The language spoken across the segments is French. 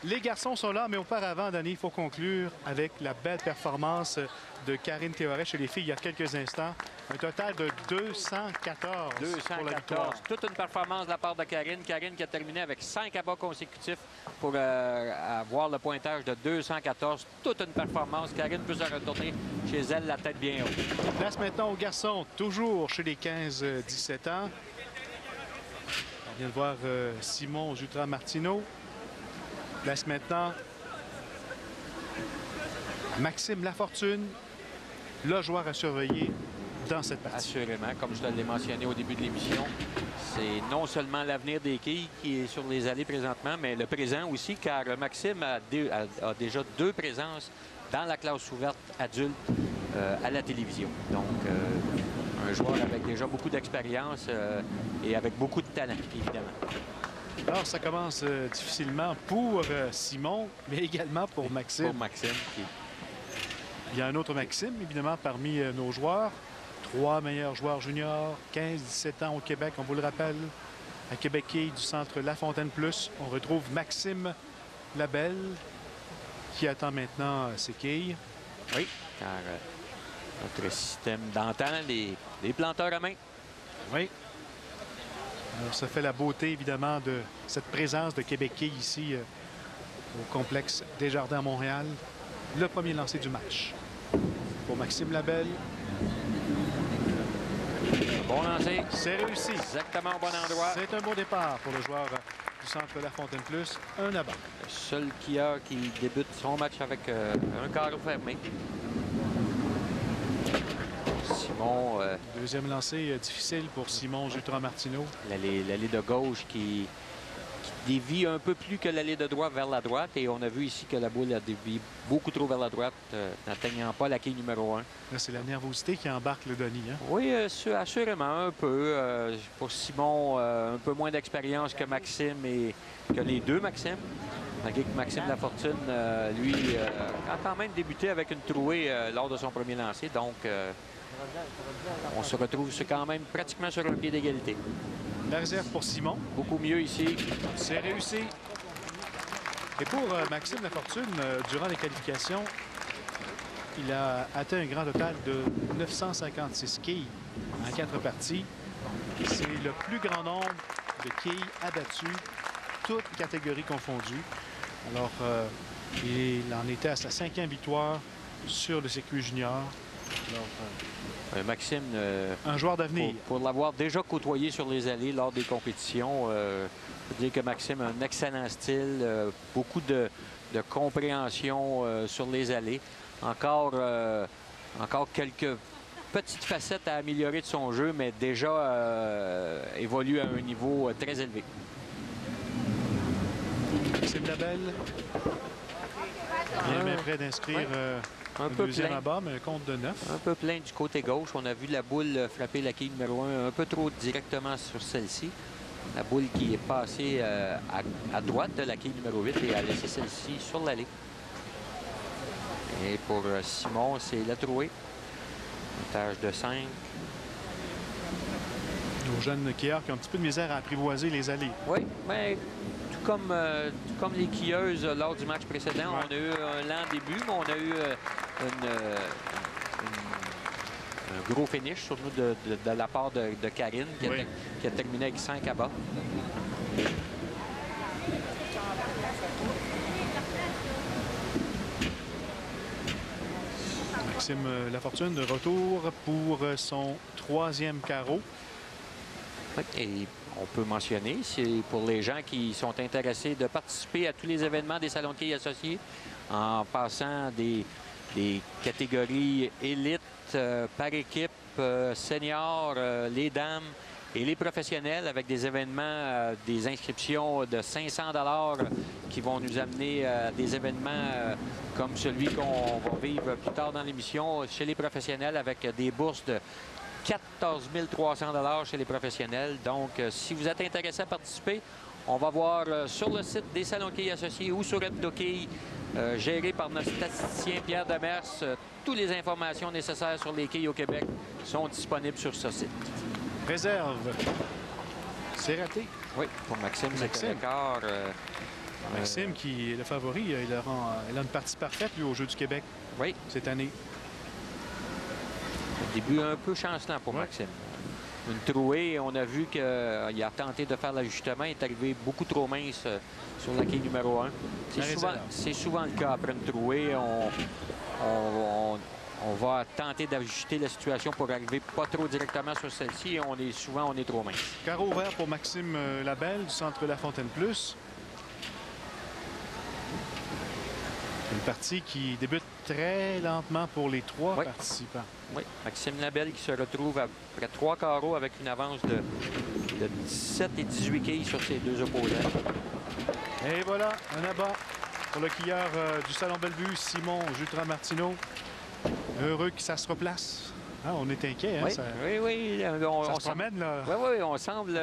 Les garçons sont là, mais auparavant, Danny, il faut conclure avec la belle performance de Karine Théoret chez les filles il y a quelques instants. Un total de 214 pour la victoire. Toute une performance de la part de Karine. Karine qui a terminé avec 5 abats consécutifs pour avoir le pointage de 214. Toute une performance. Karine peut se retourner chez elle la tête bien haute. Place maintenant aux garçons, toujours chez les 15-17 ans. On vient de voir Simon Jutra-Martineau. Place maintenant Maxime Lafortune, le joueur à surveiller dans cette partie. Assurément, comme je te l'ai mentionné au début de l'émission, c'est non seulement l'avenir des quilles qui est sur les allées présentement, mais le présent aussi, car Maxime a déjà 2 présences dans la classe ouverte adulte à la télévision. Donc, un joueur avec déjà beaucoup d'expérience et avec beaucoup de talent, évidemment. Alors, ça commence difficilement pour Simon, mais également pour Maxime. Pour Maxime. Il y a un autre Maxime, évidemment, parmi nos joueurs. 3 meilleurs joueurs juniors, 15-17 ans au Québec, on vous le rappelle. À Québec du centre La Fontaine Plus, on retrouve Maxime Labelle, qui attend maintenant ses quilles. Oui, car notre système d'antan, les planteurs à main. Oui. Alors, ça fait la beauté, évidemment, de cette présence de Québécois ici au complexe Desjardins à Montréal. Le premier lancé du match pour Maxime Labelle. Bon lancer. C'est réussi. Exactement au bon endroit. C'est un bon départ pour le joueur du centre La Fontaine Plus. Un abat. Le seul qui débute son match avec un carreau fermé. Simon. Deuxième lancé difficile pour Simon Jutras-Martineau. L'allée de gauche qui dévie un peu plus que l'allée de droite vers la droite. Et on a vu ici que la boule a dévié beaucoup trop vers la droite, n'atteignant pas la quille numéro 1. C'est la nervosité qui embarque le Denis. Hein? Oui, assurément, un peu. Pour Simon, un peu moins d'expérience que Maxime et que les deux Maxime. Malgré que Maxime Lafortune, lui, a quand même débuté avec une trouée lors de son premier lancer. Donc, on se retrouve quand même pratiquement sur un pied d'égalité. La réserve pour Simon. Beaucoup mieux ici. C'est réussi. Et pour Maxime Lafortune, durant les qualifications, il a atteint un grand total de 956 quilles en 4 parties. C'est le plus grand nombre de quilles abattues, toutes catégories confondues. Alors, il en était à sa 5e victoire sur le circuit junior. Alors, Maxime, un joueur d'avenir. Pour l'avoir déjà côtoyé sur les allées lors des compétitions, je peux dire que Maxime a un excellent style, beaucoup de compréhension sur les allées. Encore quelques petites facettes à améliorer de son jeu, mais déjà évolue à un niveau très élevé. Maxime Labelle, bien prêt d'inscrire un le peu deuxième plein. abat, mais un compte de 9. Un peu plein du côté gauche. On a vu la boule frapper la quille numéro 1 un peu trop directement sur celle-ci. La boule qui est passée à droite de la quille numéro 8 et a laissé celle-ci sur l'allée. Et pour Simon, c'est la trouée. Montage de 5. Nos jeunes quilleurs qui ont un petit peu de misère à apprivoiser les allées. Oui, mais tout comme les quilleuses lors du match précédent, on a eu un lent début, mais on a eu un gros finish, surtout de la part de Karine, qui a terminé avec 5 abats. Maxime Lafortune de retour pour son 3e carreau. Et on peut mentionner, c'est pour les gens qui sont intéressés de participer à tous les événements des salons de quilles associés, en passant des catégories élites par équipe, seniors, les dames et les professionnels, avec des événements, des inscriptions de 500 $ qui vont nous amener à des événements comme celui qu'on va vivre plus tard dans l'émission chez les professionnels, avec des bourses de 14 300 $ chez les professionnels. Donc, si vous êtes intéressé à participer, on va voir sur le site des salons quilles associés ou sur Hebdoquilles, géré par notre statisticien Pierre Demers. Toutes les informations nécessaires sur les quilles au Québec sont disponibles sur ce site. Réserve. C'est raté. Oui, pour Maxime, c'est un quart. Maxime, qui est le favori, il a une partie parfaite, lui, au Jeu du Québec Oui, cette année. un début un peu chancelant pour Maxime. Une trouée, on a vu qu'il a tenté de faire l'ajustement, il est arrivé beaucoup trop mince sur la quille numéro 1. C'est souvent le cas après une trouée. On va tenter d'ajuster la situation pour arriver pas trop directement sur celle-ci. Souvent, on est trop mince. Carreau ouvert pour Maxime Labelle du Centre La Fontaine Plus. Une partie qui débute très lentement pour les trois participants. Oui, Maxime Labelle qui se retrouve après 3 carreaux avec une avance de 17 et 18 quilles sur ses deux opposants. Et voilà, un abat pour le quilleur du Salon Bellevue, Simon Jutras-Martineau. Heureux que ça se replace. Ah, on est inquiet, hein? Oui, Ça, oui. ça se promène, là. Oui, on semble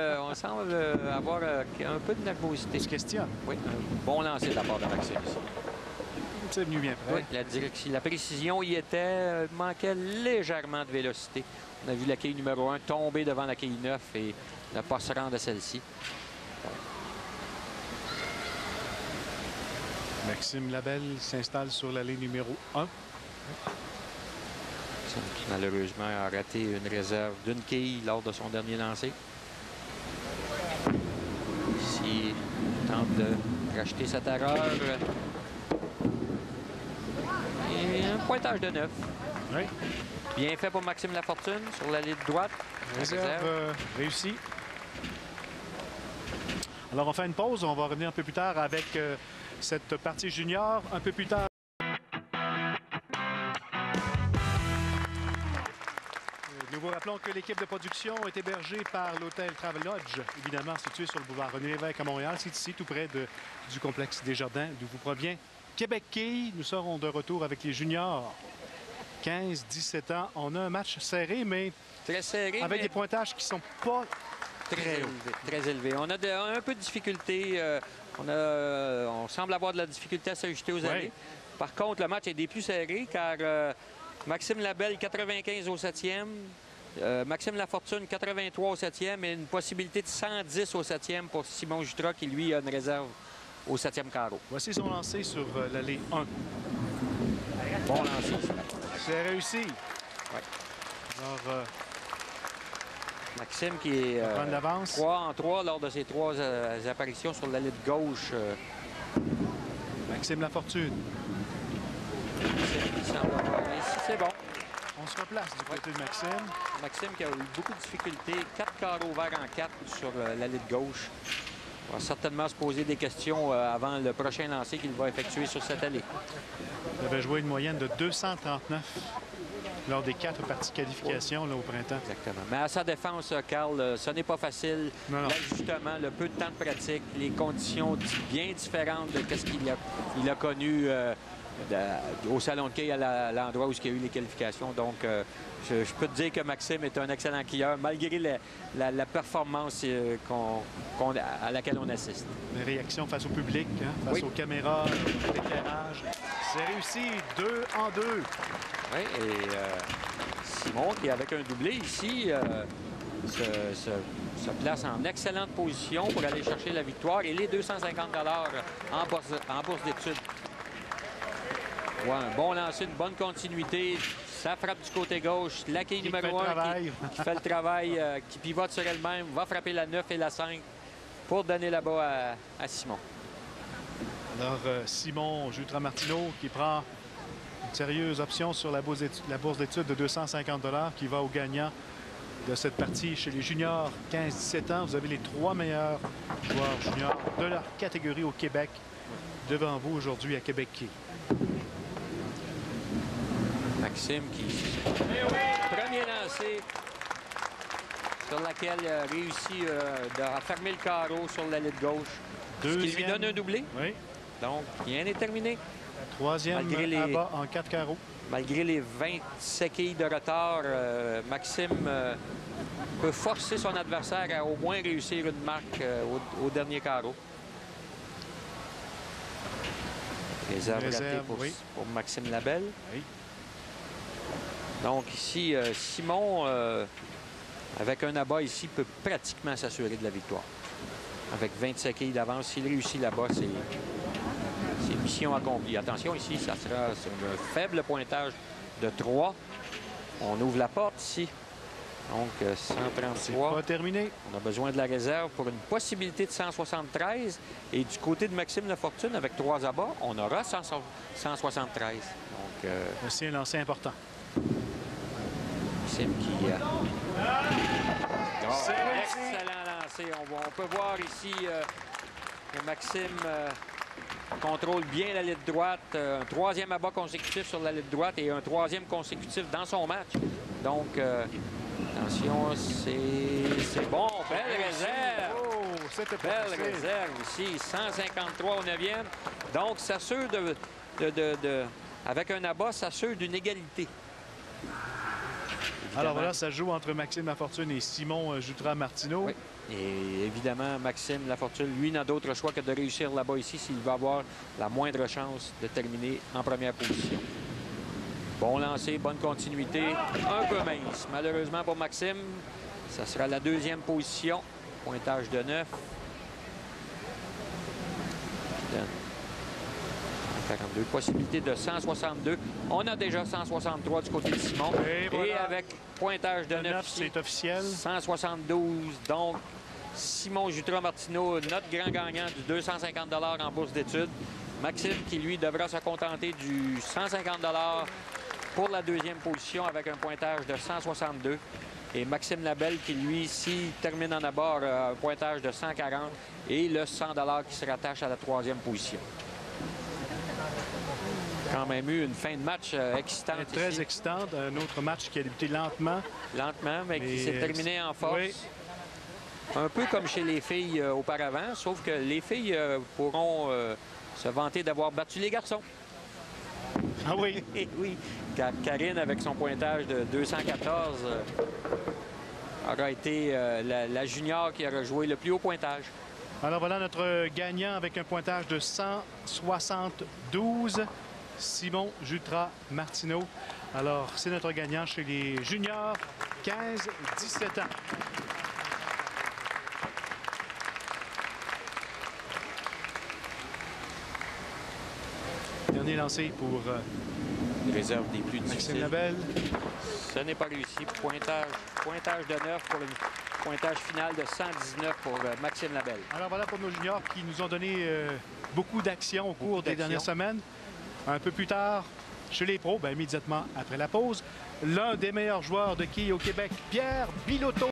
avoir un peu de nervosité. On se questionne. Oui, un bon lancer de la part de Maxime ici. C'est venu bien près. Oui, la précision y était, manquait légèrement de vélocité. On a vu la quille numéro 1 tomber devant la quille 9 et ne pas se rendre à celle-ci. Maxime Labelle s'installe sur l'allée numéro 1. Qui malheureusement a raté une réserve d'une quille lors de son dernier lancer. Ici, il tente de racheter cette erreur. Et un pointage de 9. Oui. Bien fait pour Maxime Lafortune sur la ligne droite. Réserve réussie. Alors, on fait une pause. On va revenir un peu plus tard avec cette partie junior. Un peu plus tard. Nous vous rappelons que l'équipe de production est hébergée par l'hôtel Travelodge, évidemment situé sur le boulevard René-Lévesque à Montréal. C'est ici, tout près du complexe Desjardins, d'où vous provient Québec Quilles. Nous serons de retour avec les juniors. 15-17 ans. On a un match serré, mais très serré, avec des pointages qui sont pas très élevés. On a un peu de difficulté. On semble avoir de la difficulté à s'ajuster aux allées. Par contre, le match est des plus serrés car Maxime Labelle, 95 au 7e. Maxime Lafortune, 83 au 7e et une possibilité de 110 au 7e pour Simon Jutras qui, lui, a une réserve au 7e carreau. Voici son lancer sur l'allée 1. Bon lancer. C'est réussi. Oui. Alors, Maxime qui est 3 en 3 lors de ses 3 apparitions sur l'allée de gauche. Maxime Lafortune. Il semble avoir réussi. C'est bon. On se replace du côté de Maxime. Maxime qui a eu beaucoup de difficultés. 4 carreaux ouverts en 4 sur l'allée de gauche. Il va certainement se poser des questions avant le prochain lancer qu'il va effectuer sur cette allée. Il avait joué une moyenne de 239 lors des 4 parties de qualification là, au printemps. Exactement. Mais à sa défense, Carl, ce n'est pas facile. L'ajustement, le peu de temps de pratique, les conditions bien différentes de ce qu'il a connu au Salon de quilles à l'endroit où il y a eu les qualifications. Donc, je peux te dire que Maxime est un excellent quilleur, malgré la performance à laquelle on assiste. Les réactions face au public, hein, face aux caméras, l'éclairage. C'est réussi, 2 en 2. Oui, et Simon, qui avec un doublé ici, se place en excellente position pour aller chercher la victoire et les 250 $ en bourse d'études. Ouais, un bon lancer, une bonne continuité. Ça frappe du côté gauche. La quille numéro 1 qui fait le travail, qui pivote sur elle-même, va frapper la 9 et la 5 pour donner là-bas à Simon. Alors, Simon Jutras-Martineau qui prend une sérieuse option sur la bourse d'études de 250 $ qui va au gagnant de cette partie chez les juniors 15-17 ans. Vous avez les 3 meilleurs joueurs juniors de leur catégorie au Québec devant vous aujourd'hui à Québec Quilles. Maxime premier lancé sur laquelle il a réussi de fermer le carreau sur l'allée de gauche. Deuxième. Ce qui lui donne un doublé. Oui. Donc, rien n'est terminé. Troisième abat en 4 carreaux. Malgré les 27 quilles de retard, Maxime peut forcer son adversaire à au moins réussir une marque au dernier carreau. Réserve ratée pour Maxime Labelle. Oui. Donc ici, Simon, avec un abat ici, peut pratiquement s'assurer de la victoire. Avec 27 quilles d'avance, s'il réussit là-bas, mission accomplie. Attention, ici, ça sera sur un faible pointage de 3. On ouvre la porte ici. Donc, 133. Pas terminé. On a besoin de la réserve pour une possibilité de 173. Et du côté de Maxime Lafortune, avec 3 abats, on aura 173. Donc, aussi un lancer important. Maxime qui... excellent lancé. On peut voir ici que Maxime contrôle bien la ligne droite. Un 3e abat consécutif sur la ligne droite et un 3e consécutif dans son match. Donc, attention, c'est bon. Belle réserve. Oh, c'était pas Belle facile. réserve ici. 153 au 9e. Donc, s'assure avec un abat, s'assure d'une égalité. Évidemment. Alors voilà, ça joue entre Maxime Lafortune et Simon Jutra-Martineau. Oui. Et évidemment, Maxime Lafortune, lui, n'a d'autre choix que de réussir là-bas ici s'il va avoir la moindre chance de terminer en première position. Bon lancer, bonne continuité, un peu mince. Malheureusement pour Maxime, ça sera la 2e position. Pointage de 9. 42. Possibilité de 162. On a déjà 163 du côté de Simon. Et voilà. avec pointage de 9 c'est officiel. 172. Donc, Simon Jutra-Martineau, notre grand gagnant du 250 $ en bourse d'études. Maxime qui, lui, devra se contenter du 150 $ pour la 2e position avec un pointage de 162. Et Maxime Labelle qui, lui, s'il termine en abord, a un pointage de 140 et le 100 $ qui se rattache à la 3e position. Quand même eu une fin de match excitante. Très ici. excitante. Un autre match qui a débuté lentement. Lentement, mais qui s'est terminé en force. Oui. Un peu comme chez les filles auparavant, sauf que les filles pourront se vanter d'avoir battu les garçons. Ah oui. Et oui, car Karine, avec son pointage de 214, aura été la junior qui aura joué le plus haut pointage. Alors voilà notre gagnant avec un pointage de 172, Simon Jutra-Martineau. Alors, c'est notre gagnant chez les juniors, 15-17 ans. Dernier lancé pour Réserve des plus Maxime difficiles. Labelle. Ce n'est pas réussi. Pointage de 9 pour une pointage final de 119 pour Maxime Labelle. Alors voilà pour nos juniors qui nous ont donné beaucoup d'actions au cours des dernières semaines. Un peu plus tard, chez les pros, immédiatement après la pause, l'un des meilleurs joueurs de quilles au Québec, Pierre Bilodeau.